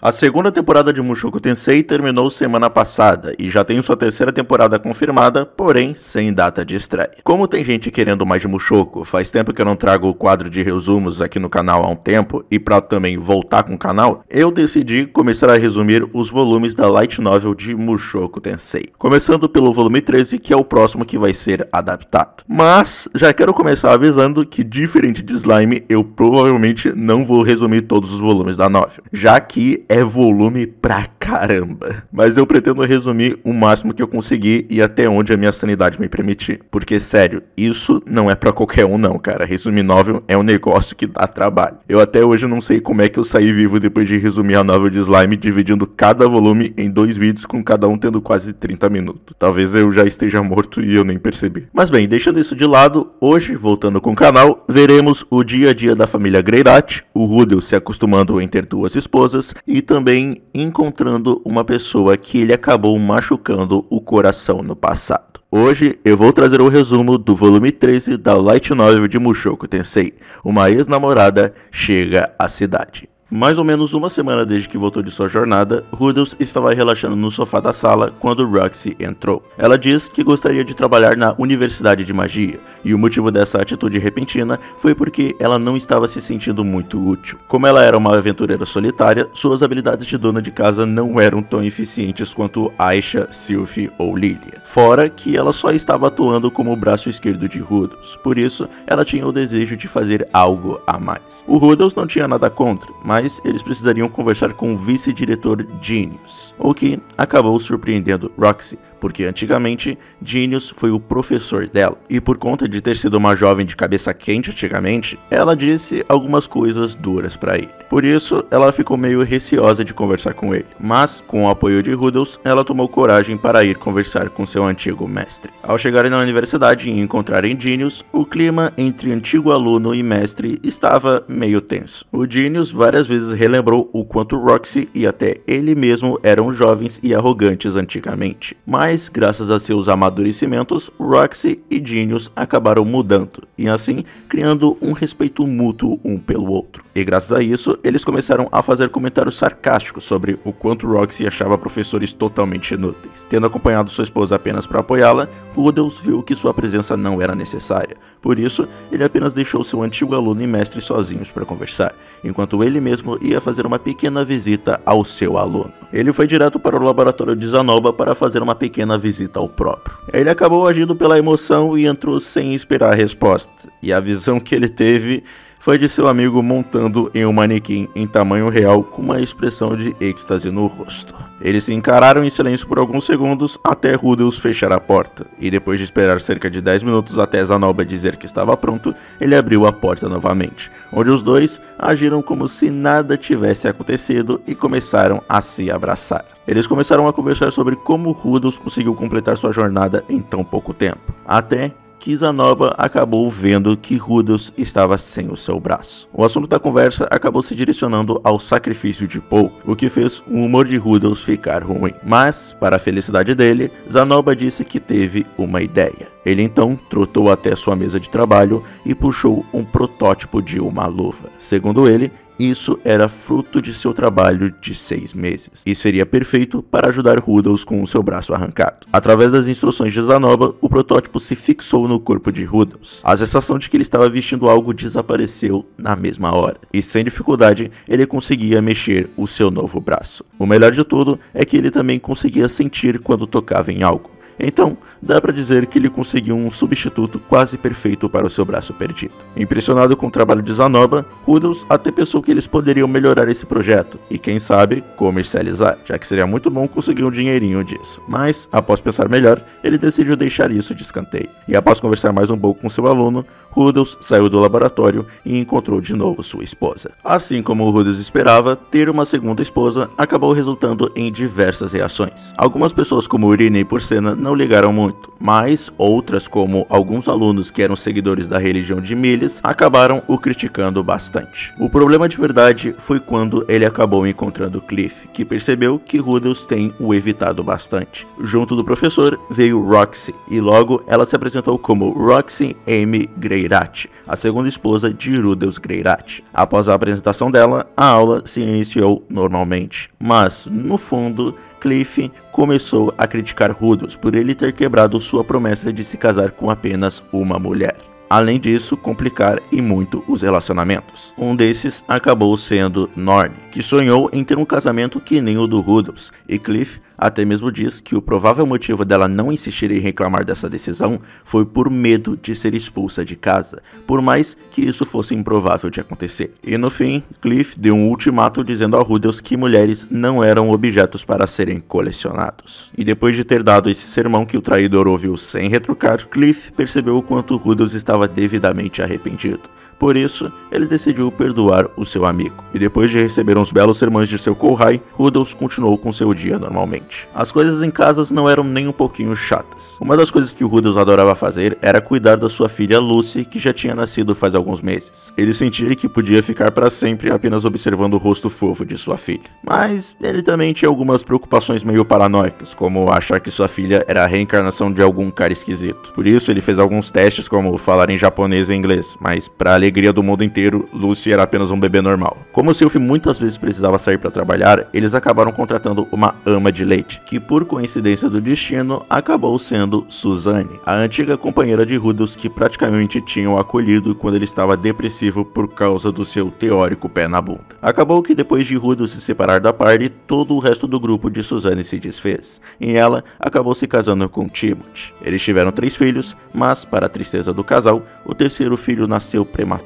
A segunda temporada de Mushoku Tensei terminou semana passada e já tem sua terceira temporada confirmada, porém sem data de estreia. Como tem gente querendo mais de Mushoku, faz tempo que eu não trago o quadro de resumos aqui no canal há um tempo, e pra também voltar com o canal, eu decidi começar a resumir os volumes da Light Novel de Mushoku Tensei. Começando pelo volume 13, que é o próximo que vai ser adaptado. Mas já quero começar avisando que, diferente de Slime, eu provavelmente não vou resumir todos os volumes da novel, já que é volume pra caramba. Mas eu pretendo resumir o máximo que eu conseguir e até onde a minha sanidade me permitir. Porque, sério, isso não é pra qualquer um não, cara. Resumir novel é um negócio que dá trabalho. Eu até hoje não sei como é que eu saí vivo depois de resumir a novel de Slime, dividindo cada volume em 2 vídeos, com cada um tendo quase 30 minutos. Talvez eu já esteja morto e eu nem percebi. Mas bem, deixando isso de lado, hoje, voltando com o canal, veremos o dia a dia da família Greirat, o Rudel se acostumando em ter 2 esposas e também encontrando uma pessoa que ele acabou machucando o coração no passado. Hoje eu vou trazer o resumo do volume 13 da Light Novel de Mushoku Tensei. Uma ex-namorada chega à cidade. Mais ou menos uma semana desde que voltou de sua jornada, Rudel estava relaxando no sofá da sala quando Roxy entrou. Ela diz que gostaria de trabalhar na Universidade de Magia, e o motivo dessa atitude repentina foi porque ela não estava se sentindo muito útil. Como ela era uma aventureira solitária, suas habilidades de dona de casa não eram tão eficientes quanto Aisha, Sylphie ou Lilia. Fora que ela só estava atuando como o braço esquerdo de Rudel, por isso ela tinha o desejo de fazer algo a mais. O Rudel não tinha nada contra, mas eles precisariam conversar com o vice-diretor Genius, o que acabou surpreendendo Roxy, porque antigamente Genius foi o professor dela, e por conta de ter sido uma jovem de cabeça quente antigamente, ela disse algumas coisas duras para ele. Por isso, ela ficou meio receosa de conversar com ele, mas com o apoio de Rudel, ela tomou coragem para ir conversar com seu antigo mestre. Ao chegarem na universidade e encontrarem Genius, o clima entre antigo aluno e mestre estava meio tenso. O Genius várias vezes relembrou o quanto Roxy e até ele mesmo eram jovens e arrogantes antigamente, mas graças a seus amadurecimentos, Roxy e Genius acabaram mudando, e assim criando um respeito mútuo um pelo outro. E graças a isso, eles começaram a fazer comentários sarcásticos sobre o quanto Roxy achava professores totalmente inúteis. Tendo acompanhado sua esposa apenas para apoiá-la, Rudel viu que sua presença não era necessária. Por isso, ele apenas deixou seu antigo aluno e mestre sozinhos para conversar, enquanto ele mesmo ia fazer uma pequena visita ao seu aluno. Ele foi direto para o laboratório de Zanoba para fazer uma pequena visita ao próprio. Ele acabou agindo pela emoção e entrou sem esperar a resposta, e a visão que ele teve foi de seu amigo montando em um manequim em tamanho real com uma expressão de êxtase no rosto. Eles se encararam em silêncio por alguns segundos até Rudel fechar a porta, e depois de esperar cerca de 10 minutos até Zanoba dizer que estava pronto, ele abriu a porta novamente, onde os dois agiram como se nada tivesse acontecido e começaram a se abraçar. Eles começaram a conversar sobre como Rudel conseguiu completar sua jornada em tão pouco tempo, até que Zanoba acabou vendo que Rudel estava sem o seu braço. O assunto da conversa acabou se direcionando ao sacrifício de Paul, o que fez o humor de Rudel ficar ruim. Mas, para a felicidade dele, Zanoba disse que teve uma ideia. Ele então trotou até sua mesa de trabalho e puxou um protótipo de uma luva. Segundo ele, isso era fruto de seu trabalho de 6 meses, e seria perfeito para ajudar Rudel com o seu braço arrancado. Através das instruções de Zanoba, o protótipo se fixou no corpo de Rudel. A sensação de que ele estava vestindo algo desapareceu na mesma hora, e sem dificuldade ele conseguia mexer o seu novo braço. O melhor de tudo é que ele também conseguia sentir quando tocava em algo. Então, dá pra dizer que ele conseguiu um substituto quase perfeito para o seu braço perdido. Impressionado com o trabalho de Zanoba, Rudel até pensou que eles poderiam melhorar esse projeto e, quem sabe, comercializar, já que seria muito bom conseguir um dinheirinho disso. Mas, após pensar melhor, ele decidiu deixar isso de escanteio. E após conversar mais um pouco com seu aluno, Rudel saiu do laboratório e encontrou de novo sua esposa. Assim como Rudel esperava, ter uma segunda esposa acabou resultando em diversas reações. Algumas pessoas como Urine e Porcena não não ligaram muito, mas outras, como alguns alunos que eram seguidores da religião de Milles, acabaram o criticando bastante. O problema de verdade foi quando ele acabou encontrando Cliff, que percebeu que Rudels tem o evitado bastante. Junto do professor veio Roxy, e logo ela se apresentou como Roxy Amy Greirat, a segunda esposa de Rudels Greirat. Após a apresentação dela, a aula se iniciou normalmente, mas no fundo Cliff começou a criticar Rudels por ele ter quebrado sua promessa de se casar com apenas uma mulher. Além disso, complicar e muito os relacionamentos. Um desses acabou sendo Norn, que sonhou em ter um casamento que nem o do Rudels, e Cliff até mesmo diz que o provável motivo dela não insistir em reclamar dessa decisão foi por medo de ser expulsa de casa, por mais que isso fosse improvável de acontecer. E no fim, Cliff deu um ultimato dizendo a Rudels que mulheres não eram objetos para serem colecionados. E depois de ter dado esse sermão que o traidor ouviu sem retrucar, Cliff percebeu o quanto Rudels estava devidamente arrependido. Por isso, ele decidiu perdoar o seu amigo. E depois de receber uns belos sermões de seu Kohai, Rudels continuou com seu dia normalmente. As coisas em casa não eram nem um pouquinho chatas. Uma das coisas que o Rudels adorava fazer era cuidar da sua filha Lucy, que já tinha nascido faz alguns meses. Ele sentia que podia ficar para sempre apenas observando o rosto fofo de sua filha. Mas ele também tinha algumas preocupações meio paranoicas, como achar que sua filha era a reencarnação de algum cara esquisito. Por isso, ele fez alguns testes como falar em japonês e inglês, mas para alegria do mundo inteiro, Lucy era apenas um bebê normal. Como o Sylph muitas vezes precisava sair para trabalhar, eles acabaram contratando uma ama de leite, que por coincidência do destino, acabou sendo Suzanne, a antiga companheira de Rudels que praticamente tinham acolhido quando ele estava depressivo por causa do seu teórico pé na bunda. Acabou que depois de Rudels se separar da party, todo o resto do grupo de Suzanne se desfez, e ela acabou se casando com Timothy. Eles tiveram 3 filhos, mas para a tristeza do casal, o terceiro filho nasceu prematuro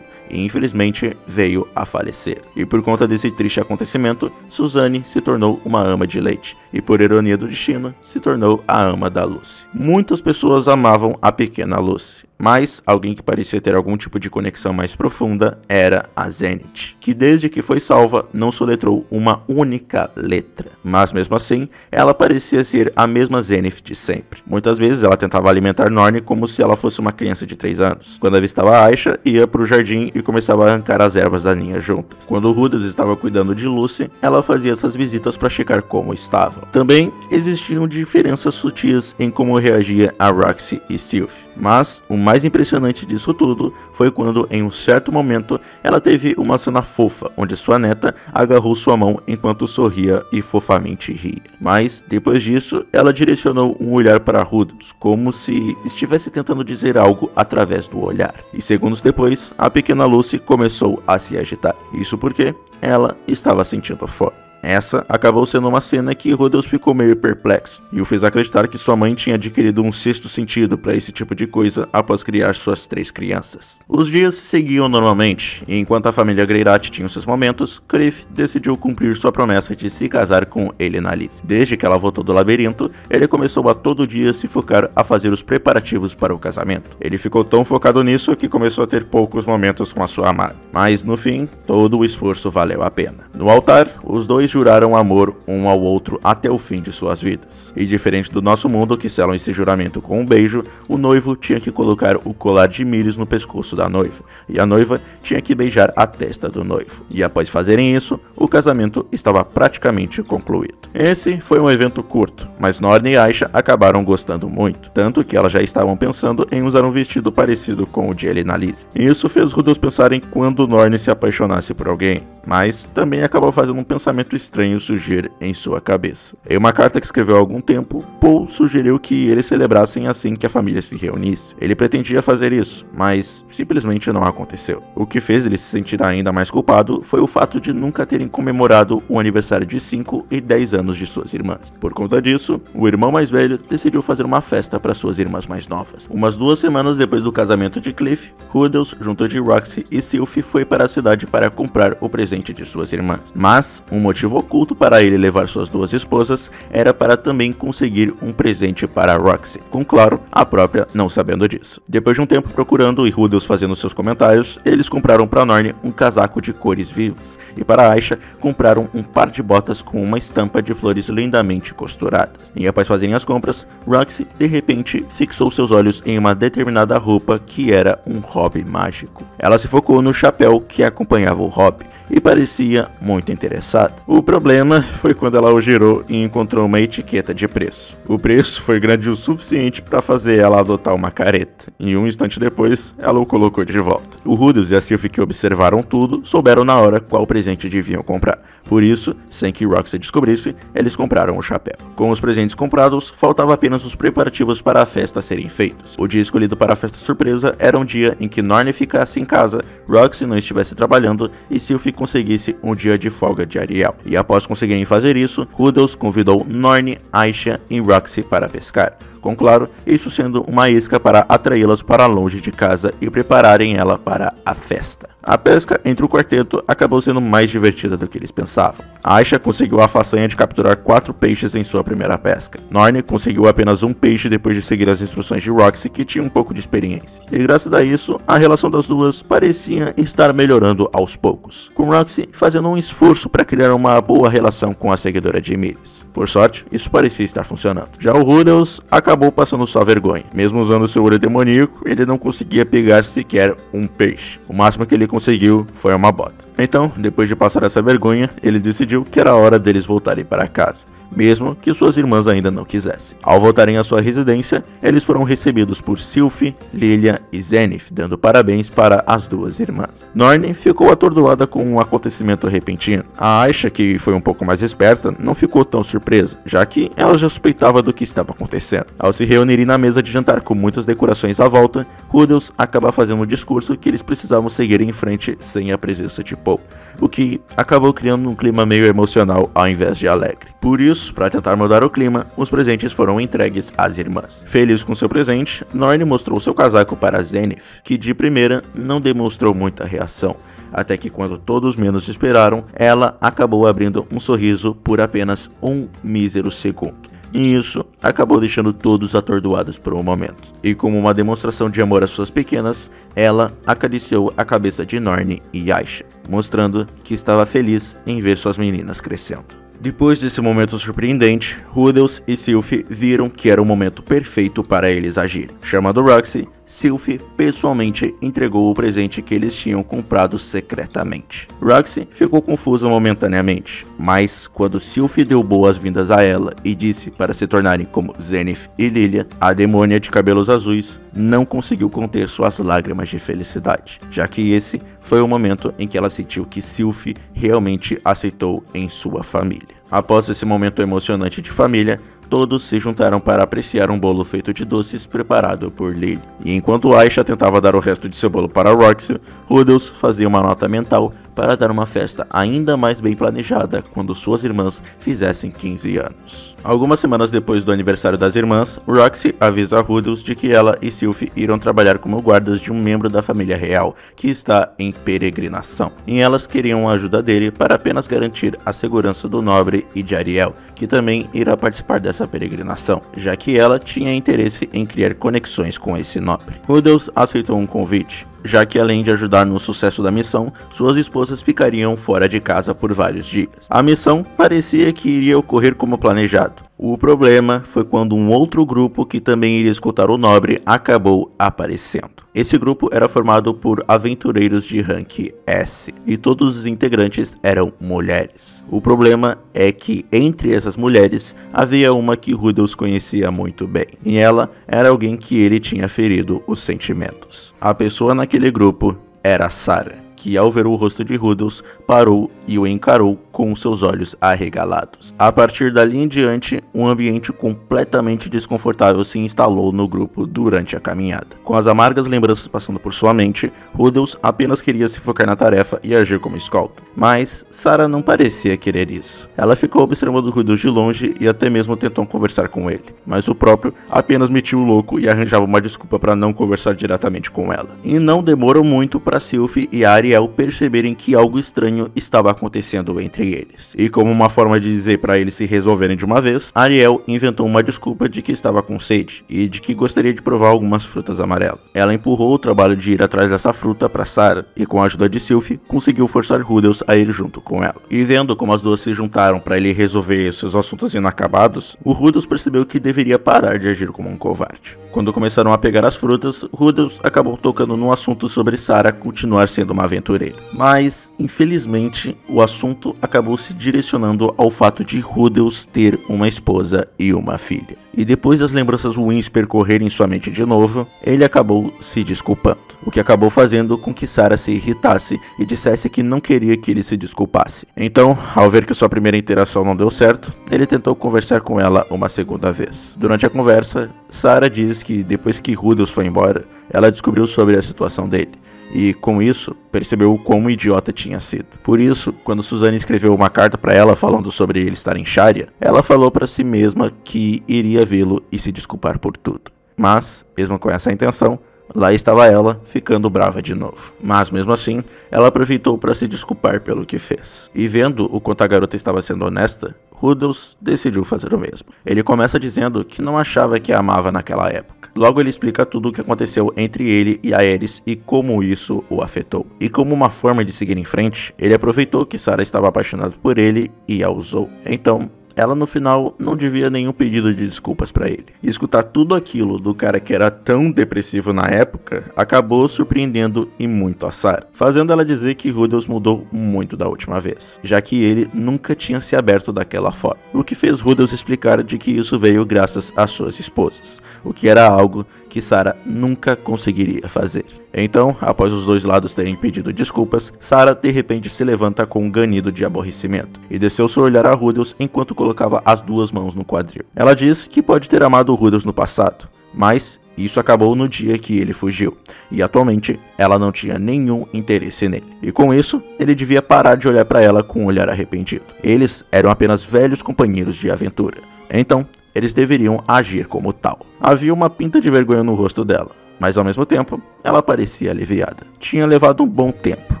e infelizmente veio a falecer. E por conta desse triste acontecimento, Suzanne se tornou uma ama de leite e, por ironia do destino, se tornou a ama da Lucy. Muitas pessoas amavam a pequena Lucy, mas alguém que parecia ter algum tipo de conexão mais profunda era a Zenith, que desde que foi salva não soletrou uma única letra, mas mesmo assim ela parecia ser a mesma Zenith de sempre. Muitas vezes ela tentava alimentar Norn como se ela fosse uma criança de 3 anos. Quando avistava Aisha, ia para o jardim e começava a arrancar as ervas daninhas juntas. Quando Rudels estava cuidando de Lucy, ela fazia essas visitas para checar como estavam. Também existiam diferenças sutis em como reagia a Roxy e Sylph, mas o mais impressionante disso tudo foi quando, em um certo momento, ela teve uma cena fofa, onde sua neta agarrou sua mão enquanto sorria e fofamente ria. Mas, depois disso, ela direcionou um olhar para Rudels, como se estivesse tentando dizer algo através do olhar. E segundos depois, a pequena Lucy começou a se agitar. Isso porque ela estava sentindo fome. Essa acabou sendo uma cena que Rudels ficou meio perplexo e o fez acreditar que sua mãe tinha adquirido um sexto sentido para esse tipo de coisa após criar suas 3 crianças. Os dias seguiam normalmente e enquanto a família Greirat tinha seus momentos, Cliff decidiu cumprir sua promessa de se casar com Elenalise. Desde que ela voltou do labirinto, ele começou a todo dia se focar a fazer os preparativos para o casamento. Ele ficou tão focado nisso que começou a ter poucos momentos com a sua amada, mas no fim, todo o esforço valeu a pena. No altar, os dois juraram amor um ao outro até o fim de suas vidas. E diferente do nosso mundo, que selam esse juramento com um beijo, o noivo tinha que colocar o colar de milhos no pescoço da noiva, e a noiva tinha que beijar a testa do noivo. E após fazerem isso, o casamento estava praticamente concluído. Esse foi um evento curto, mas Norn e Aisha acabaram gostando muito, tanto que elas já estavam pensando em usar um vestido parecido com o de Elenalise. E isso fez Rudels pensar em quando Norn se apaixonasse por alguém, mas também acabou fazendo um pensamento estranho surgir em sua cabeça. Em uma carta que escreveu há algum tempo, Paul sugeriu que eles celebrassem assim que a família se reunisse. Ele pretendia fazer isso, mas simplesmente não aconteceu. O que fez ele se sentir ainda mais culpado foi o fato de nunca terem comemorado o aniversário de 5 e 10 anos de suas irmãs. Por conta disso, o irmão mais velho decidiu fazer uma festa para suas irmãs mais novas. Umas 2 semanas depois do casamento de Cliff, Rudels, junto de Roxy e Sylph, foi para a cidade para comprar o presente de suas irmãs. Mas um motivo motivo oculto para ele levar suas duas esposas era para também conseguir um presente para Roxy, com claro, a própria não sabendo disso. Depois de um tempo procurando e Rudels fazendo seus comentários, eles compraram para Norne um casaco de cores vivas e para Aisha compraram um par de botas com uma estampa de flores lindamente costuradas. E após fazerem as compras, Roxy de repente fixou seus olhos em uma determinada roupa que era um hobby mágico. Ela se focou no chapéu que acompanhava o hobby e parecia muito interessada. O problema foi quando ela o girou e encontrou uma etiqueta de preço. O preço foi grande o suficiente para fazer ela adotar uma careta, e um instante depois ela o colocou de volta. O Rudels e a Sylphie, que observaram tudo, souberam na hora qual presente deviam comprar. Por isso, sem que Roxy descobrisse, eles compraram o chapéu. Com os presentes comprados, faltava apenas os preparativos para a festa serem feitos. O dia escolhido para a festa surpresa era um dia em que Norne ficasse em casa, Roxy não estivesse trabalhando e Sylphie conseguisse um dia de folga de Ariel. E após conseguirem fazer isso, Rudels convidou Norne, Aisha e Roxy para pescar. Com claro, isso sendo uma isca para atraí-las para longe de casa e prepararem ela para a festa. A pesca entre o quarteto acabou sendo mais divertida do que eles pensavam. Aisha conseguiu a façanha de capturar 4 peixes em sua primeira pesca. Norne conseguiu apenas um peixe depois de seguir as instruções de Roxy, que tinha um pouco de experiência. E graças a isso, a relação das duas parecia estar melhorando aos poucos, com Roxy fazendo um esforço para criar uma boa relação com a seguidora de Ymyris. Por sorte, isso parecia estar funcionando. Já o Rudels acabou passando só vergonha. Mesmo usando seu olho demoníaco, ele não conseguia pegar sequer um peixe. O máximo que ele conseguiu foi uma bota. Então, depois de passar essa vergonha, ele decidiu que era hora deles voltarem para casa, mesmo que suas irmãs ainda não quisessem. Ao voltarem à sua residência, eles foram recebidos por Sylphie, Lilia e Zenith, dando parabéns para as duas irmãs. Norne ficou atordoada com um acontecimento repentino. A Aisha, que foi um pouco mais esperta, não ficou tão surpresa, já que ela já suspeitava do que estava acontecendo. Ao se reunirem na mesa de jantar com muitas decorações à volta, Rudels acaba fazendo um discurso que eles precisavam seguir em frente sem a presença de Poe, o que acabou criando um clima meio emocional ao invés de alegre. Por isso, para tentar mudar o clima, os presentes foram entregues às irmãs. Feliz com seu presente, Norne mostrou seu casaco para Zenith, que de primeira não demonstrou muita reação, até que quando todos menos esperaram, ela acabou abrindo um sorriso por apenas um mísero segundo. E isso acabou deixando todos atordoados por um momento. E como uma demonstração de amor às suas pequenas, ela acariciou a cabeça de Norne e Aisha, mostrando que estava feliz em ver suas meninas crescendo. Depois desse momento surpreendente, Rudels e Sylphie viram que era o momento perfeito para eles agirem. Chamando Roxy, Sylphie pessoalmente entregou o presente que eles tinham comprado secretamente. Roxy ficou confusa momentaneamente, mas quando Sylphie deu boas-vindas a ela e disse para se tornarem como Zenith e Lilia, a demônia de cabelos azuis não conseguiu conter suas lágrimas de felicidade, já que esse foi o momento em que ela sentiu que Sylphie realmente aceitou em sua família. Após esse momento emocionante de família, todos se juntaram para apreciar um bolo feito de doces preparado por Lily. E enquanto Aisha tentava dar o resto de seu bolo para Roxy, Rudels fazia uma nota mental para dar uma festa ainda mais bem planejada quando suas irmãs fizessem 15 anos. Algumas semanas depois do aniversário das irmãs, Roxy avisa a Rudels de que ela e Sylphie irão trabalhar como guardas de um membro da família real que está em peregrinação. E elas queriam a ajuda dele para apenas garantir a segurança do nobre e de Ariel, que também irá participar dessa peregrinação, já que ela tinha interesse em criar conexões com esse nobre. Rudels aceitou um convite, já que além de ajudar no sucesso da missão, suas esposas ficariam fora de casa por vários dias. A missão parecia que iria ocorrer como planejado. O problema foi quando um outro grupo que também iria escutar o nobre acabou aparecendo. Esse grupo era formado por aventureiros de rank S, e todos os integrantes eram mulheres. O problema é que entre essas mulheres havia uma que Rudels conhecia muito bem, e ela era alguém que ele tinha ferido os sentimentos. A pessoa naquele grupo era Sarah, que ao ver o rosto de Rudels, parou e o encarou com seus olhos arregalados. A partir dali em diante, um ambiente completamente desconfortável se instalou no grupo durante a caminhada. Com as amargas lembranças passando por sua mente, Rudels apenas queria se focar na tarefa e agir como escolta. Mas Sarah não parecia querer isso. Ela ficou observando Rudels de longe e até mesmo tentou conversar com ele, mas o próprio apenas metia o louco e arranjava uma desculpa para não conversar diretamente com ela. E não demorou muito para Sylphie e Ariel perceberem que algo estranho estava acontecendo entre entre eles. E como uma forma de dizer para eles se resolverem de uma vez, Ariel inventou uma desculpa de que estava com sede e de que gostaria de provar algumas frutas amarelas. Ela empurrou o trabalho de ir atrás dessa fruta para Sarah e, com a ajuda de Sylphie, conseguiu forçar Rudels a ir junto com ela. E vendo como as duas se juntaram para ele resolver seus assuntos inacabados, o Rudels percebeu que deveria parar de agir como um covarde. Quando começaram a pegar as frutas, Rudels acabou tocando no assunto sobre Sarah continuar sendo uma aventureira. Mas, infelizmente, o assunto acabou se direcionando ao fato de Rudels ter uma esposa e uma filha. E depois das lembranças ruins percorrerem sua mente de novo, ele acabou se desculpando, o que acabou fazendo com que Sarah se irritasse e dissesse que não queria que ele se desculpasse. Então, ao ver que sua primeira interação não deu certo, ele tentou conversar com ela uma segunda vez. Durante a conversa, Sarah diz que depois que Rudels foi embora, ela descobriu sobre a situação dele. E, com isso, percebeu o quão idiota tinha sido. Por isso, quando Suzanne escreveu uma carta para ela falando sobre ele estar em Sharia, ela falou para si mesma que iria vê-lo e se desculpar por tudo. Mas, mesmo com essa intenção, lá estava ela, ficando brava de novo. Mas, mesmo assim, ela aproveitou para se desculpar pelo que fez. E vendo o quanto a garota estava sendo honesta, Rudels decidiu fazer o mesmo. Ele começa dizendo que não achava que a amava naquela época. Logo ele explica tudo o que aconteceu entre ele e Aerys e como isso o afetou. E como uma forma de seguir em frente, ele aproveitou que Sarah estava apaixonada por ele e a usou. Então, ela no final não devia nenhum pedido de desculpas pra ele. E escutar tudo aquilo do cara que era tão depressivo na época acabou surpreendendo e muito a Sarah, fazendo ela dizer que Rudels mudou muito da última vez, já que ele nunca tinha se aberto daquela forma. O que fez Rudels explicar de que isso veio graças às suas esposas, o que era algo que Sarah nunca conseguiria fazer. Então, após os dois lados terem pedido desculpas, Sarah de repente se levanta com um ganido de aborrecimento e desceu seu olhar a Rudels enquanto colocava as duas mãos no quadril. Ela diz que pode ter amado Rudels no passado, mas isso acabou no dia que ele fugiu, e atualmente ela não tinha nenhum interesse nele. E com isso, ele devia parar de olhar para ela com um olhar arrependido. Eles eram apenas velhos companheiros de aventura. Então, eles deveriam agir como tal. Havia uma pinta de vergonha no rosto dela, mas ao mesmo tempo, ela parecia aliviada. Tinha levado um bom tempo,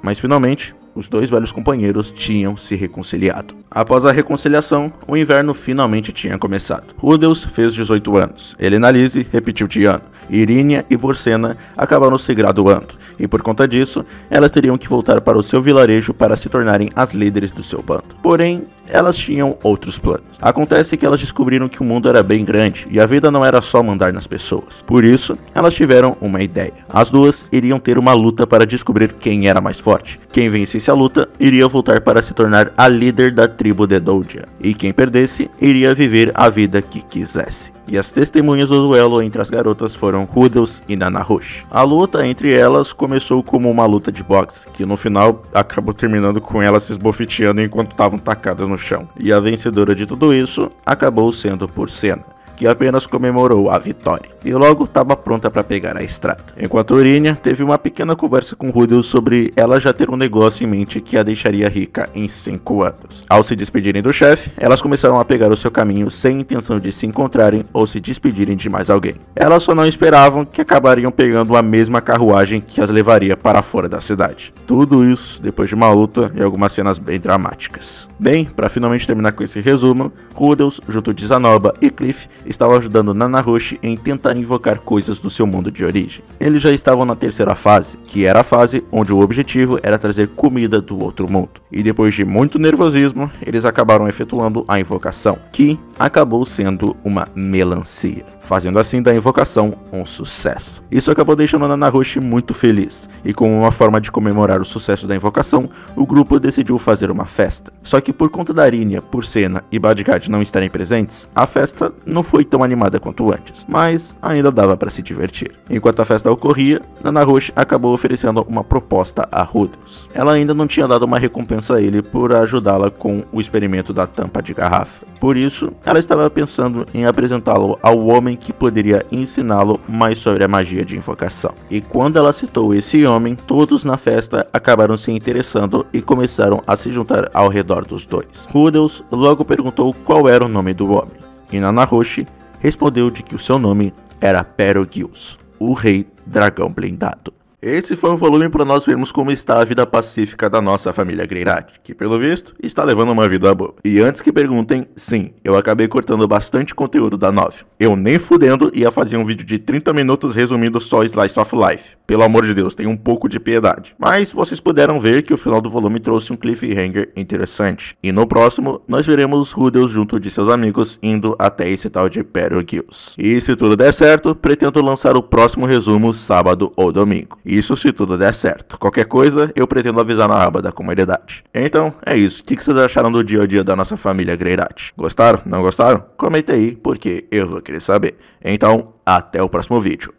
mas finalmente, os dois velhos companheiros tinham se reconciliado. Após a reconciliação, o inverno finalmente tinha começado. Rudels fez 18 anos, Helena Lise repetiu de ano, Irínia e Borcena acabaram se graduando, e por conta disso, elas teriam que voltar para o seu vilarejo para se tornarem as líderes do seu bando. Porém, elas tinham outros planos. Acontece que elas descobriram que o mundo era bem grande e a vida não era só mandar nas pessoas. Por isso, elas tiveram uma ideia. As duas iriam ter uma luta para descobrir quem era mais forte. Quem vencesse a luta iria voltar para se tornar a líder da tribo de Dodia, e quem perdesse iria viver a vida que quisesse. E as testemunhas do duelo entre as garotas foram Rudels e Nanahush. A luta entre elas começou como uma luta de boxe, que no final acabou terminando com elas se esbofeteando enquanto estavam tacadas no chão. E a vencedora de tudo isso acabou sendo Borcena, que apenas comemorou a vitória, e logo estava pronta para pegar a estrada. Enquanto Irínia teve uma pequena conversa com Rudels sobre ela já ter um negócio em mente que a deixaria rica em 5 anos. Ao se despedirem do chefe, elas começaram a pegar o seu caminho sem intenção de se encontrarem ou se despedirem de mais alguém. Elas só não esperavam que acabariam pegando a mesma carruagem que as levaria para fora da cidade. Tudo isso depois de uma luta e algumas cenas bem dramáticas. Bem, para finalmente terminar com esse resumo, Rudels, junto de Zanoba e Cliff, estavam ajudando Nanahush em tentar invocar coisas do seu mundo de origem. Eles já estavam na terceira fase, que era a fase onde o objetivo era trazer comida do outro mundo. E depois de muito nervosismo, eles acabaram efetuando a invocação, que acabou sendo uma melancia, fazendo assim da invocação um sucesso. Isso acabou deixando Nanahush muito feliz, e como uma forma de comemorar o sucesso da invocação, o grupo decidiu fazer uma festa. Só que por conta da Irínia, Borcena e Badgard não estarem presentes, a festa não foi tão animada quanto antes, mas ainda dava para se divertir. Enquanto a festa ocorria, Nanahush acabou oferecendo uma proposta a Rudels. Ela ainda não tinha dado uma recompensa a ele por ajudá-la com o experimento da tampa de garrafa. Por isso, ela estava pensando em apresentá-lo ao homem que poderia ensiná-lo mais sobre a magia de invocação. E quando ela citou esse homem, todos na festa acabaram se interessando e começaram a se juntar ao redor dos dois. Rudels logo perguntou qual era o nome do homem, e Nanahush respondeu de que o seu nome era Pero Gils, o rei dragão blindado. Esse foi um volume para nós vermos como está a vida pacífica da nossa família Greyrad, que pelo visto está levando uma vida boa. E antes que perguntem, sim, eu acabei cortando bastante conteúdo da 9. Eu nem fudendo ia fazer um vídeo de 30 minutos resumindo só Slice of Life. Pelo amor de Deus, tenha um pouco de piedade. Mas vocês puderam ver que o final do volume trouxe um cliffhanger interessante. E no próximo, nós veremos Rudel junto de seus amigos indo até esse tal de Peril Kills. E se tudo der certo, pretendo lançar o próximo resumo sábado ou domingo. Isso se tudo der certo. Qualquer coisa, eu pretendo avisar na aba da comunidade. Então, é isso. O que vocês acharam do dia a dia da nossa família Greyrad? Gostaram? Não gostaram? Comenta aí, porque eu vou querer saber. Então, até o próximo vídeo.